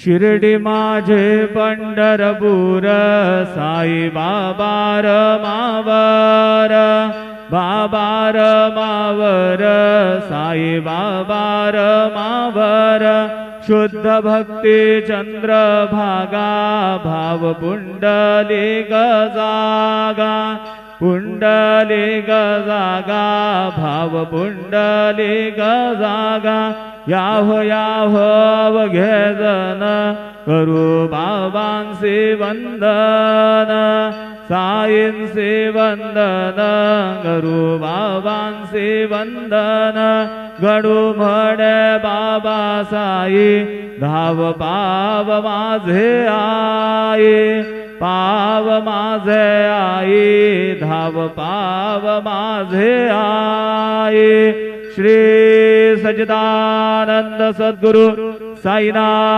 शिर्डी माझे पंढरपूर साई बाबा मावर बाबा मावर साई बाबा मावर शुद्ध भक्ती चंद्रभागा भाव पुंडलिक जागा पुंडलिक जागा भाव पुंडलिक जागा याहो अवघे जन करू बाबांचे वंदन साईंचे वंदन करू बाबांचे वंदन घडू म्हणे बाबा साई धाव पाव माझे आई पाव माझे आई धाव पाव माझे आई। श्री सच्चिदानंद सद्गुरु साईनाथ।